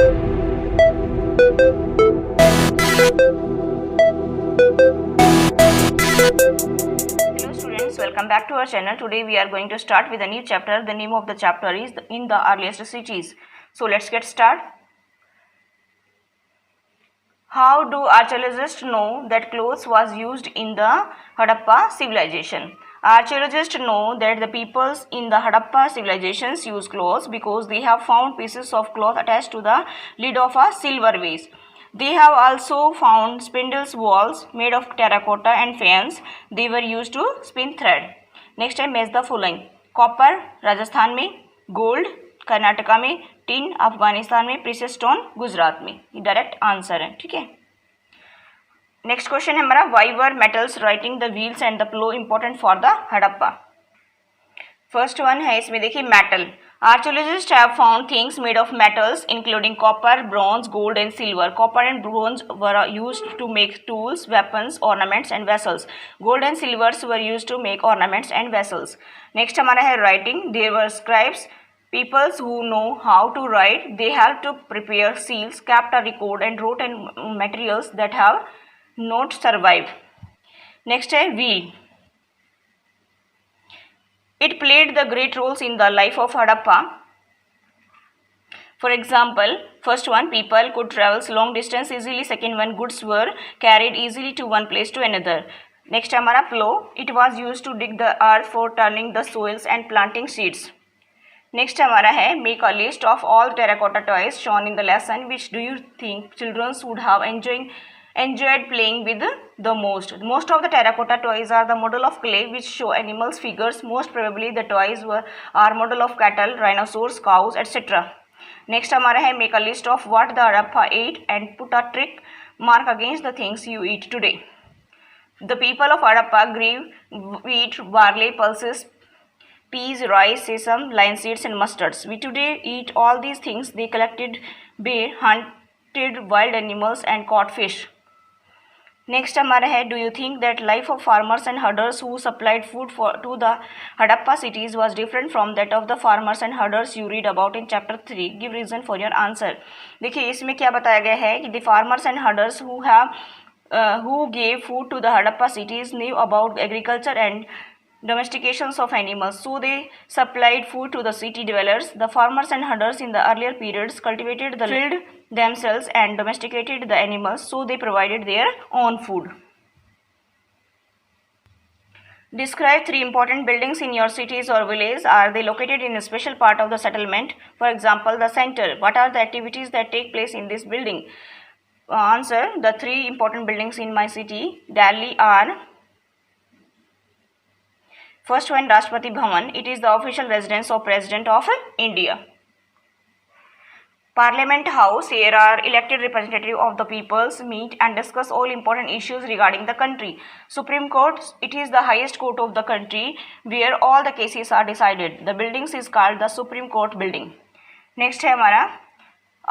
Hello students, welcome back to our channel. Today we are going to start with a new chapter. The name of the chapter is In the Earliest Cities. So let's get started. How do archaeologists know that clothes was used in the Harappa civilization? Archaeologists know that the peoples in the Harappa civilizations use clothes because they have found pieces of cloth attached to the lid of a silver vase. They have also found spindles balls made of terracotta and fans. They were used to spin thread. Next है match the following. Copper Rajasthan में, gold Karnataka में, tin Afghanistan में, precious stone Gujarat में. ये direct answer है. ठीक है. Next question है हमारा, why were metals writing the wheels and the plough important for the Harappa. First one है इसमें देखिए metal. Archaeologists have found things made of metals including copper, bronze, gold and silver. Copper and bronze were used to make tools, weapons, ornaments and vessels. Gold and silvers were used to make ornaments and vessels. Next हमारा है writing. There were scribes, peoples who know how to write. They helped to prepare seals, kept a record and wrote in materials that have not survived. Next है wheel. It played the great roles in the life of Harappa. For example, first one, people could travel long distance easily. Second one, goods were carried easily to one place to another. Next हमारा plow. It was used to dig the earth for turning the soils and planting seeds. Next हमारा है make a list of all terracotta toys shown in the lesson. Which do you think children would have enjoyed playing with the most? Most of the terracotta toys are the model of clay which show animals figures. Most probably the toys are model of cattle, rhinoceros, cows, etc. Next हमारा है make a list of what the Harappa ate and put a tick mark against the things you eat today. The people of Harappa grew wheat, barley, pulses, peas, rice, sesame, linseeds and mustards. We today eat all these things. They collected bear, hunted wild animals and caught fish. Next हमारा है, do you think that life of farmers and herders who supplied food to the Harappa cities was different from that of the farmers and herders you read about in chapter 3. Give reason for your answer. देखिए इसमें क्या बताया गया है कि the farmers and herders who gave food to the Harappa cities knew about agriculture and domestications of animals, so they supplied food to the city dwellers. The farmers and hunters in the earlier periods cultivated the field themselves and domesticated the animals, so they provided their own food. Describe 3 important buildings in your cities or village. Are they located in a special part of the settlement? For example, the center. What are the activities that take place in this building? Answer. The 3 important buildings in my city, Delhi, are first one, Rashtrapati Bhavan. It is the official residence of President of India. Parliament House. Here are elected representatives of the peoples meet and discuss all important issues regarding the country. Supreme Court. It is the highest court of the country where all the cases are decided. The buildings is called the Supreme Court building. Next है हमारा,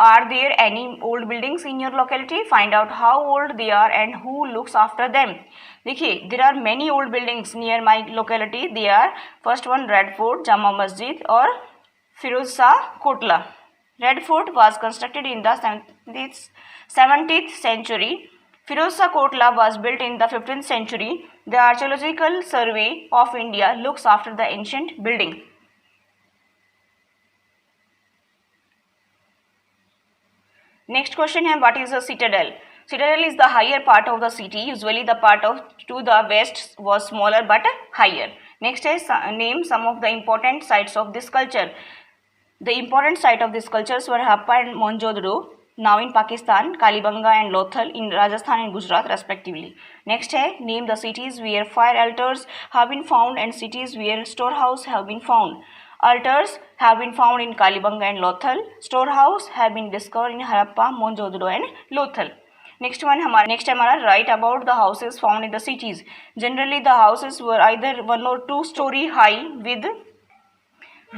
are there any old buildings in your locality? Find out how old they are and who looks after them. देखिए there are many old buildings near my locality. They are first one, Red Fort, Jama Masjid और Firoz Shah Kotla. Red Fort was constructed in the 17th century. Firoz Shah Kotla was built in the 15th century. The Archaeological Survey of India looks after the ancient building. Next question है, what is a citadel? Citadel is the higher part of the city. Usually the part to the west was smaller but higher. Next is name some of the important sites of this culture. The important site of these cultures were Harappa and Mohenjo-daro, now in Pakistan, Kalibanga and Lothal in Rajasthan and Gujarat respectively. Next है, name the cities where fire altars have been found and cities where storehouse have been found. Altars have been found in Kalibanga and Lothal. Storehouse have been discovered in Harappa, Mohenjo-daro and Lothal. Next हमारा write about the houses found in the cities. Generally the houses were either 1 or 2 story high with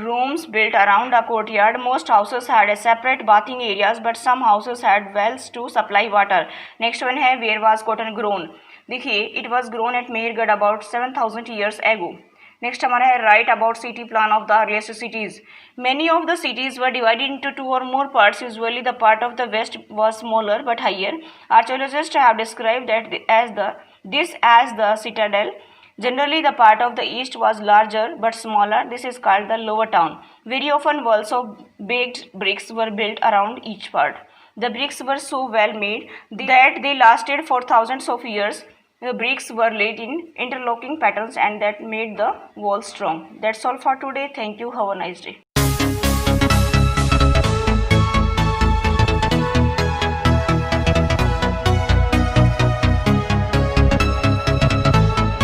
rooms built around a courtyard. Most houses had a separate bathing areas, but some houses had wells to supply water. Next one है, where was cotton grown? देखिए it was grown at Mehergarh about 7,000 years ago. Next हमारा है right about city plan of the earliest cities. Many of the cities were divided into two or more parts. Usually the part of the west was smaller but higher. Archaeologists have described this as the citadel. Generally the part of the east was larger but smaller. This is called the lower town. Very often walls of baked bricks were built around each part. The bricks were so well made that they lasted for thousands of years. The bricks were laid in interlocking patterns and that made the walls strong. That's all for today. Thank you. Have a nice day.